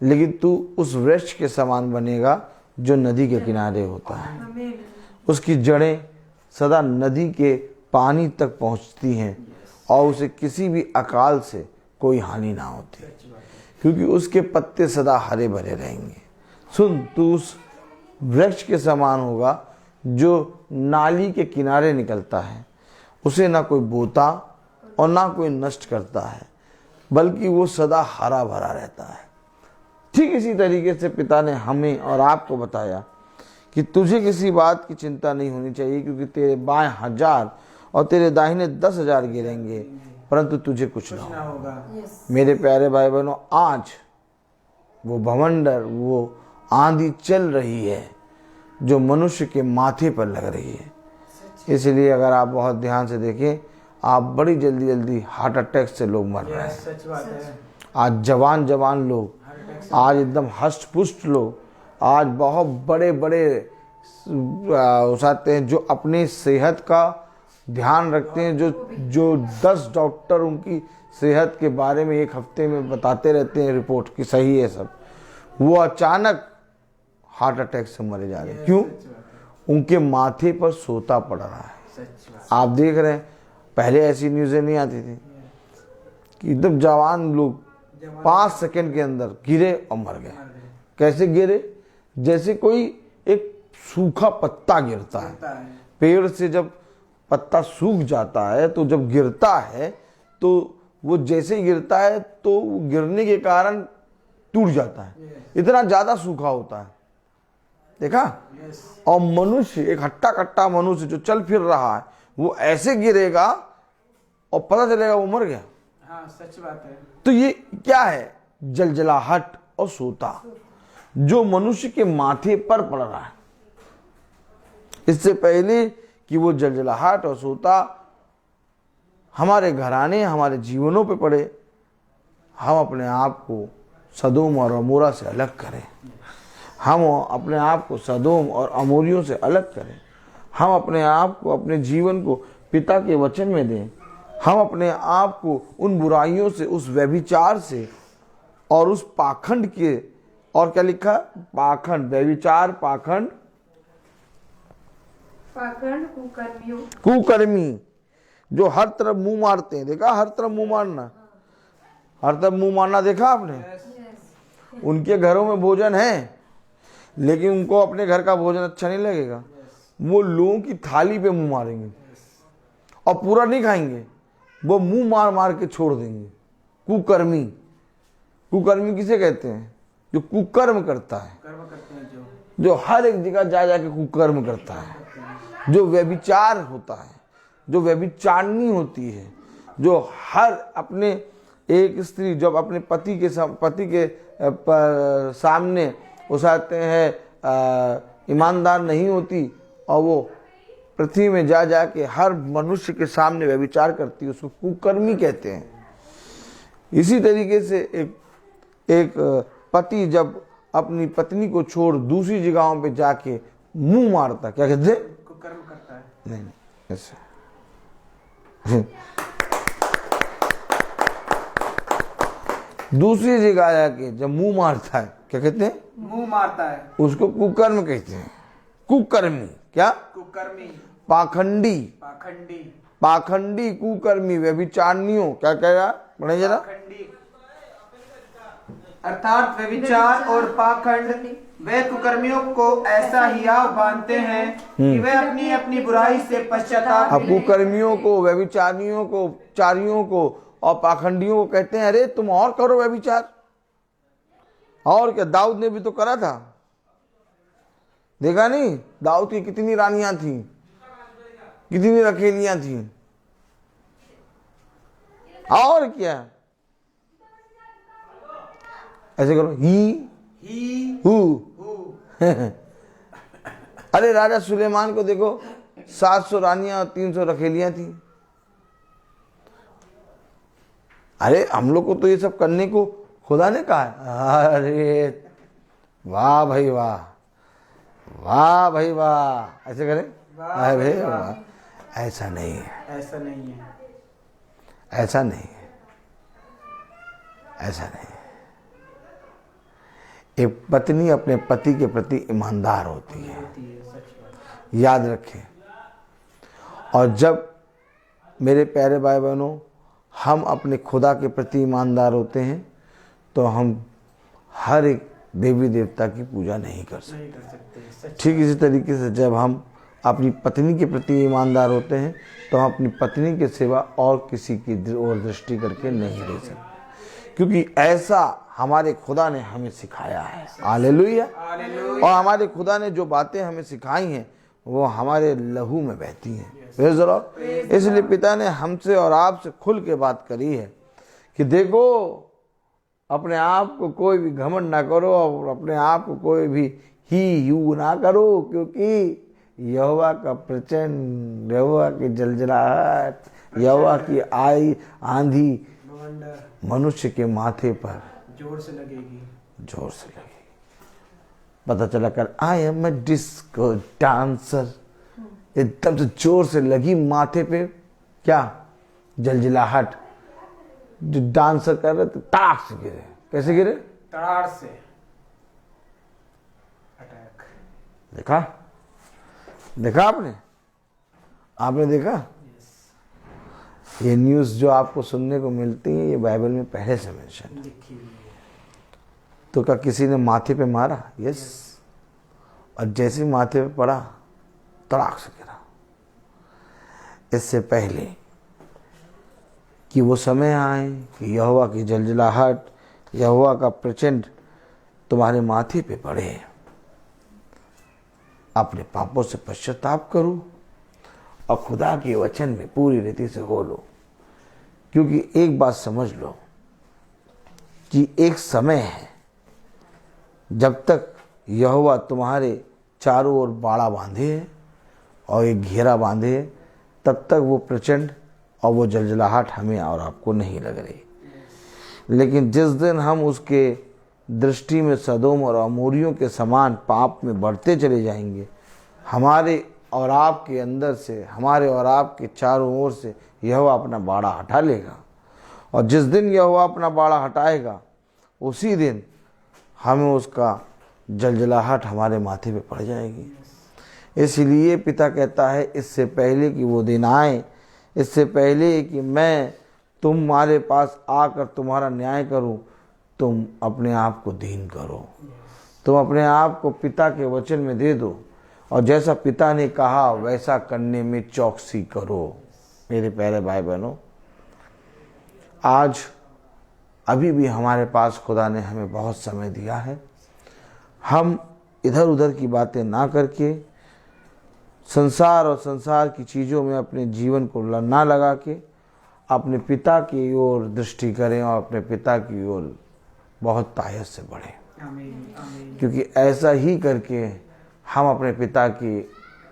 लेकिन तू उस वृक्ष के समान बनेगा जो नदी के किनारे होता है। उसकी जड़ें सदा नदी के पानी तक पहुंचती हैं और उसे किसी भी अकाल से कोई हानि ना होती, क्योंकि उसके पत्ते सदा हरे भरे रहेंगे। सुन, तू उस वृक्ष के समान होगा जो नाली के किनारे निकलता है, उसे ना कोई बोता और ना कोई नष्ट करता है, बल्कि वो सदा हरा भरा रहता है। ठीक इसी तरीके से पिता ने हमें और आपको बताया कि तुझे किसी बात की चिंता नहीं होनी चाहिए, क्योंकि तेरे बाएं 1000 और तेरे दाहिने 10,000 गिरेंगे, परंतु तुझे कुछ ना होगा। मेरे प्यारे भाई बहनों, आज वो भवंडर, वो आंधी चल रही है जो मनुष्य के माथे पर लग रही है। इसलिए अगर आप बहुत ध्यान से देखें, आप बड़ी जल्दी जल्दी हार्ट अटैक से लोग मर रहे हैं। सच बात है। आज जवान लोग, आज एकदम हष्ट पुष्ट लोग, आज बहुत बड़े बड़े उठाते हैं जो अपनी सेहत का ध्यान रखते हैं, जो 10 डॉक्टर उनकी सेहत के बारे में एक हफ्ते में बताते रहते हैं रिपोर्ट कि सही है सब, वो अचानक हार्ट अटैक से मरे जा रहे हैं। क्यों? उनके माथे पर सोता पड़ रहा है। आप देख रहे हैं, पहले ऐसी न्यूज़ें नहीं आती थी कि एकदम जवान लोग 5 सेकंड के अंदर गिरे और मर गए। कैसे गिरे? जैसे कोई एक सूखा पत्ता गिरता है। पेड़ से जब पत्ता सूख जाता है तो जब गिरता है तो वो जैसे गिरता है तो गिरने के कारण टूट जाता है, इतना ज्यादा सूखा होता है। देखा? और मनुष्य, एक हट्टा कट्टा मनुष्य जो चल फिर रहा है, वो ऐसे गिरेगा और पता चलेगा वो मर गया। हाँ, सच बात है। तो ये क्या है? जलजलाहट और सोता जो मनुष्य के माथे पर पड़ रहा है। इससे पहले कि वो जलजलाहट और सोता हमारे घराने, हमारे जीवनों पे पड़े, हम अपने आप को सदोम और अमोरा से अलग करें। हम अपने आप को सदोम और अमोरियों से अलग करें। हम अपने आप को, अपने जीवन को पिता के वचन में दें। हम अपने आप को उन बुराइयों से, उस व्यभिचार से और उस पाखंड के, और क्या लिखा? पाखंड, व्यभिचार, पाखंड, कुकर्मी जो हर तरफ मुंह मारते हैं। देखा? हर तरफ मुंह मारना, हर तरफ मुंह मारना देखा आपने? उनके घरों में भोजन है, लेकिन उनको अपने घर का भोजन अच्छा नहीं लगेगा। वो लोगों की थाली पे मुंह मारेंगे और पूरा नहीं खाएंगे, वो मुंह मार मार के छोड़ देंगे। कुकर्मी, कुकर्मी किसे कहते हैं? जो कुकर्म करता है, जो हर एक जगह जा जाके कुकर्म करता है, जो व्यभिचार होता है, जो व्यभिचारनी होती है, जो हर अपने, एक स्त्री जब अपने पति के सामने उसाते हैं ईमानदार नहीं होती, और वो पृथ्वी में जा जाके हर मनुष्य के सामने व्यभिचार करती है, उसको कुकर्मी कहते हैं। इसी तरीके से एक पति जब अपनी पत्नी को छोड़ दूसरी जगहों पे जाके मुंह मारता, क्या कहते हैं? कुकर्म करता है। नहीं, ऐसे दूसरी जगह जाके जब मुंह मारता है, क्या कहते हैं? मुंह मारता है, उसको कुकर्म कहते हैं। कुकर्मी, क्या? कुकर्मी, पाखंडी, पाखंडी, पाखंडी, कुकर्मी, व्यभिचारिणियों, क्या कहेगा? पढ़े जरा। पाखंडी अर्थात व्यभिचार और पाखंड वे कुकर्मियों को ऐसा हियाव बांधते हैं कि वे अपनी अपनी बुराई से पश्चाताप। अब कुकर्मियों को, व्यभिचारिणियों को, चारियों को और पाखंडियों को कहते हैं, अरे तुम और करो व्यभिचार। और क्या? दाऊद ने भी तो करा था, देखा नहीं? दाऊद की कितनी रानियां थी, कितनी रखेलियां थी। और क्या? ऐसे करो, ही हु। अरे राजा सुलेमान को देखो, 700 रानियां और 300 रखेलियां थी। अरे हम लोग को तो ये सब करने को खुदा ने कहा है। अरे वाह भाई वाह, वाह भाई वाह, ऐसे करें, अरे वाह। ऐसा नहीं है, ऐसा नहीं है, ऐसा नहीं है, ऐसा नहीं है। एक पत्नी अपने पति के प्रति ईमानदार होती है, याद रखें। और जब मेरे प्यारे भाई बहनों, हम अपने खुदा के प्रति ईमानदार होते हैं तो हम हर एक देवी देवता की पूजा नहीं कर सकते। नहीं कर सकते। ठीक इसी तरीके से जब हम अपनी पत्नी के प्रति ईमानदार होते हैं तो हम अपनी पत्नी की सेवा और किसी की ओर दृष्टि करके नहीं दे सकते, क्योंकि ऐसा हमारे खुदा ने हमें सिखाया है। हालेलुया। और हमारे खुदा ने जो बातें हमें सिखाई हैं वो हमारे लहू में बहती हैं। Praise the Lord. इसलिए पिता ने हमसे और आपसे खुल के बात करी है कि देखो, अपने आप को कोई भी घमंड ना करो और अपने आप को कोई भी ही यू ना करो, क्योंकि यहोवा का प्रचंड, यहोवा की जलजलाहट, यहोवा की आंधी मनुष्य के माथे पर जोर से लगेगी। पता चला कर I am a disco dancer, एकदम से जोर से लगी माथे पे क्या जलजलाहट। जो डांसर कर रहे थे ताक से गिरे। कैसे गिरे? तार से। अटैक। देखा आपने देखा? ये न्यूज़ जो आपको सुनने को मिलती है ये बाइबल में पहले से मेंशन है। तो क्या किसी ने माथे पे मारा? यस। और जैसे माथे पे पड़ा तड़ाक से गिरा। इससे पहले कि वो समय आए कि यहोवा की जलजलाहट, यहोवा का प्रचंड तुम्हारे माथे पे पड़े, अपने पापों से पश्चाताप करो और खुदा के वचन में पूरी रीति से हो लो। क्योंकि एक बात समझ लो कि एक समय है जब तक यहोवा तुम्हारे चारों ओर बाड़ा बांधे है और एक घेरा बांधे है, तब तक वो प्रचंड और वो जलजलाहट हमें और आपको नहीं लग रही। लेकिन जिस दिन हम उसके दृष्टि में सदोम और अमोरियों के समान पाप में बढ़ते चले जाएंगे, हमारे और आपके अंदर से, हमारे और आपके चारों ओर से यहोवा अपना बाड़ा हटा लेगा। और जिस दिन यहोवा अपना बाड़ा हटाएगा उसी दिन हमें उसका जलजलाहट हमारे माथे पे पड़ जाएगी। इसलिए पिता कहता है, इससे पहले कि वो दिन आए, इससे पहले कि मैं तुम्हारे पास आकर तुम्हारा न्याय करूं, तुम अपने आप को दीन करो, तुम अपने आप को पिता के वचन में दे दो और जैसा पिता ने कहा वैसा करने में चौकसी करो। मेरे प्यारे भाई बहनों, आज अभी भी हमारे पास खुदा ने हमें बहुत समय दिया है। हम इधर उधर की बातें ना करके संसार और संसार की चीज़ों में अपने जीवन को ना लगा के अपने पिता की ओर दृष्टि करें और अपने पिता की ओर बहुत तायत से बढ़ें। आमीन। क्योंकि ऐसा ही करके हम अपने पिता की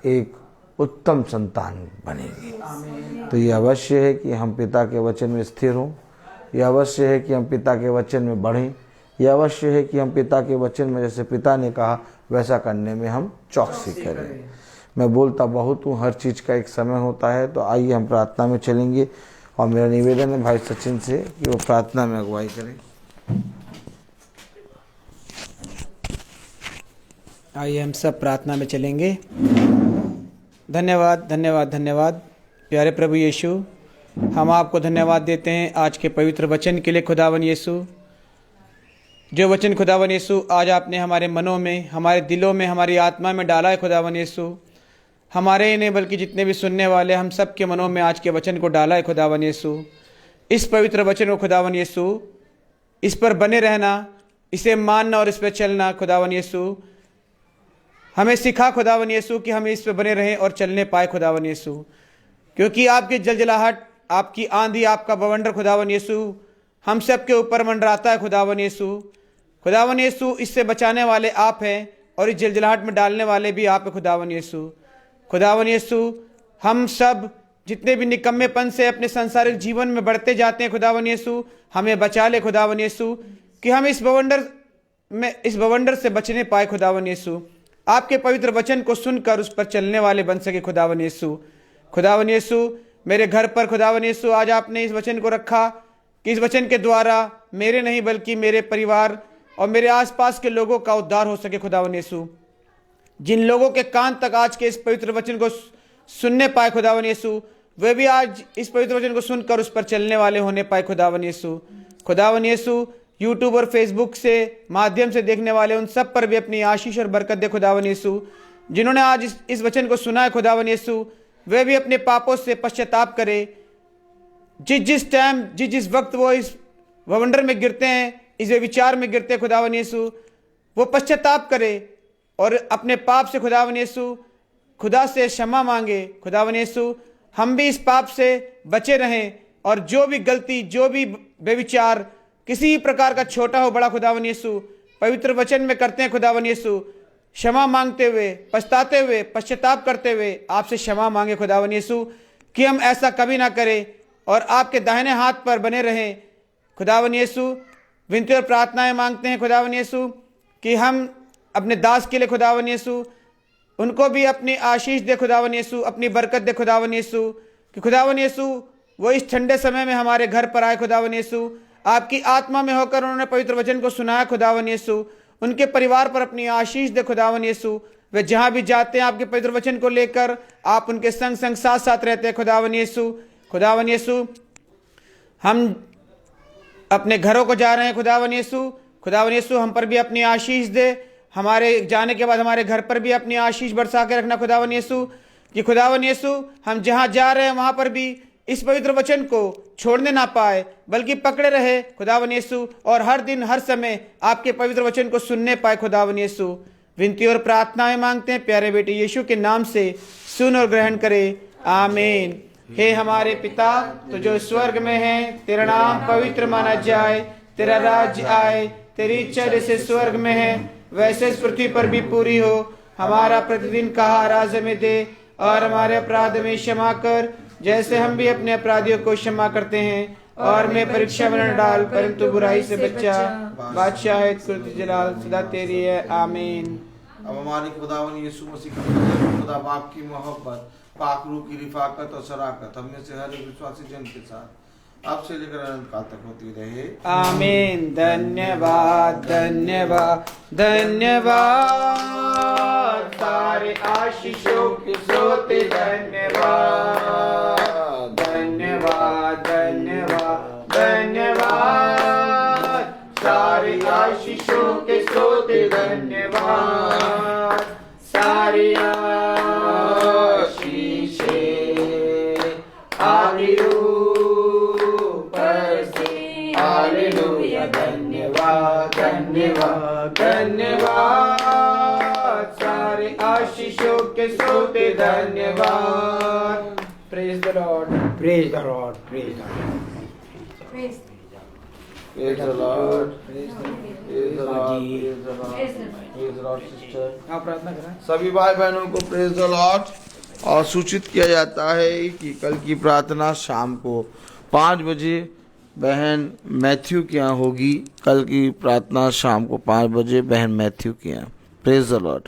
एक उत्तम संतान बनेंगे। तो ये अवश्य है कि हम पिता के वचन में स्थिर हों, यह अवश्य है कि हम पिता के वचन में बढ़ें, यह अवश्य है कि हम पिता के वचन में जैसे पिता ने कहा वैसा करने में हम चौकसी करें। मैं बोलता बहुत हूँ, हर चीज़ का एक समय होता है। तो आइए हम प्रार्थना में चलेंगे और मेरा निवेदन है भाई सचिन से कि वो प्रार्थना में अगुवाई करें। आइए हम सब प्रार्थना में चलेंगे। धन्यवाद धन्यवाद धन्यवाद प्यारे प्रभु यीशु, हम आपको धन्यवाद देते हैं आज के पवित्र वचन के लिए खुदावन यीशु। जो वचन खुदावन यीशु आज आपने हमारे मनों में, हमारे दिलों में, हमारी आत्मा में डाला है खुदावन यीशु, हमारे ही नहीं बल्कि जितने भी सुनने वाले हम सब के मनों में आज के वचन को डाला है खुदावन यीशु। इस पवित्र वचन को खुदावन यीशु, इस पर बने रहना, इसे मानना और इस पर चलना खुदावन यीशु हमें सिखा खुदावन यीशु कि हम इस पर बने रहें और चलने पाए खुदावन यीशु। क्योंकि आपकी जलजलाहट, आपकी आंधी, आपका बवंडर खुदावन यीशु हम सब के ऊपर मंडराता है खुदावन यीशु। खुदावन यीशु इससे बचाने वाले आप हैं और इस जलजलाहट में डालने वाले भी आप हैं खुदावन यीशु। खुदावन यीशु हम सब जितने भी निकम्मेपन से अपने सांसारिक जीवन में बढ़ते जाते हैं खुदावन यीशु, हमें बचा ले खुदावन यीशु कि हम इस बवंडर से बचने पाए खुदावन यीशु। आपके पवित्र वचन को सुनकर उस पर चलने वाले बन सके खुदावन यीशु। खुदावन यीशु मेरे घर पर खुदावन यीशु आज आपने इस वचन को रखा कि इस वचन के द्वारा मेरे नहीं बल्कि मेरे परिवार और मेरे आसपास के लोगों का उद्धार हो सके खुदावन यीशु। जिन लोगों के कान तक आज के इस पवित्र वचन को सुनने पाए खुदावन यीशु, वे भी आज इस पवित्र वचन को सुनकर उस पर चलने वाले होने पाए। खुदावन यीशु यूट्यूब और फेसबुक से माध्यम से देखने वाले उन सब पर भी अपनी आशीष और बरकत दे। खुदावन यीशु जिन्होंने आज इस वचन को सुना है, खुदावन यीशु वे भी अपने पापों से पश्चाताप करे। जिस टाइम जिस वक्त वो इस वंडर में गिरते हैं, इस विचार में गिरते हैं, खुदावन यीशु वो पश्चाताप करे और अपने पाप से खुदावन यीशु खुदा से क्षमा मांगे। खुदावन यीशु हम भी इस पाप से बचे रहें और जो भी गलती, जो भी बेविचार किसी प्रकार का छोटा हो बड़ा, खुदावन यीशु पवित्र वचन में करते हैं, खुदावन यीशु क्षमा मांगते हुए, पछताते हुए, पश्चाताप करते हुए आपसे क्षमा मांगे। खुदावन यीशु कि हम ऐसा कभी ना करें और आपके दाहिने हाथ पर बने रहें। खुदावन यीशु विनती और प्रार्थनाएं मांगते हैं, खुदावन यीशु कि हम अपने दास के लिए, खुदावन यीशु उनको भी अपनी आशीष दे, खुदावन यीशु अपनी बरकत दे। खुदावन यीशु कि खुदावन यीशु वो इस ठंडे समय में हमारे घर पर आए। खुदावन यीशु आपकी आत्मा में होकर उन्होंने पवित्र वचन को सुनाया। खुदावन यीशु उनके परिवार पर अपनी आशीष दे। खुदावन यीशु वे जहां भी जाते हैं आपके पवित्र वचन को लेकर आप उनके संग संग साथ साथ रहते हैं। खुदावन यीशु हम अपने घरों को जा रहे हैं। खुदावन यीशु हम पर भी अपनी आशीष दे। हमारे जाने के बाद हमारे घर पर भी अपनी आशीष बरसा के रखना। खुदावन यीशु कि खुदावन यीशु हम जहां जा रहे हैं वहां पर भी इस पवित्र वचन को छोड़ने ना पाए, बल्कि पकड़े रहे। खुदावन यीशु और हर दिन हर समय आपके पवित्र वचन को सुनने पाए। खुदावन यीशु विनती और प्रार्थनाएं मांगते हैं प्यारे बेटे यीशु के नाम से, सुन और ग्रहण करे, आमीन। हे हमारे पिता तो जो स्वर्ग में है, तेरा नाम पवित्र माना जाए, तेरा राज्य आए, तेरी इच्छा जैसे स्वर्ग में है वैसे इस पृथ्वी पर भी पूरी हो। हमारा प्रतिदिन का आहार आज हमें दे और हमारे अपराध में क्षमा कर जैसे हम भी अपने अपराधियों को क्षमा करते हैं, और मैं परीक्षा में न डाल परंतु बुराई से बचा। बादशाह जलाल सदा तेरी है, आमीन। अब हमारे खुदावन यीशु मसीह की खुदा बाप की मोहब्बत, पाक रूह की रिफाकत और शराकत हम में से हर एक विश्वासी जन के साथ अब से लेकर अनंत काल तक होती रहे, आमीन। धन्यवाद धन्यवाद धन्यवाद सारे आशीषों के स्रोते, धन्यवाद धन्यवाद धन्यवाद धन्यवाद सारे आशीषों के स्रोते, धन्यवाद सारी आशीषें आगे हालेलुया। धन्यवाद धन्यवाद धन्यवाद सारे आशीषों के स्रोते, धन्यवाद। Praise the Lord, praise the Lord, praise the Lord, praise the Lord, praise the Lord. Sister आप प्रार्थना करें। सभी भाई बहनों को प्रेज द लॉर्ड। और सूचित किया जाता है कि कल की प्रार्थना शाम को 5 बजे बहन मैथ्यू के यहाँ होगी। कल की प्रार्थना शाम को 5 बजे बहन मैथ्यू के यहाँ। Praise the Lord.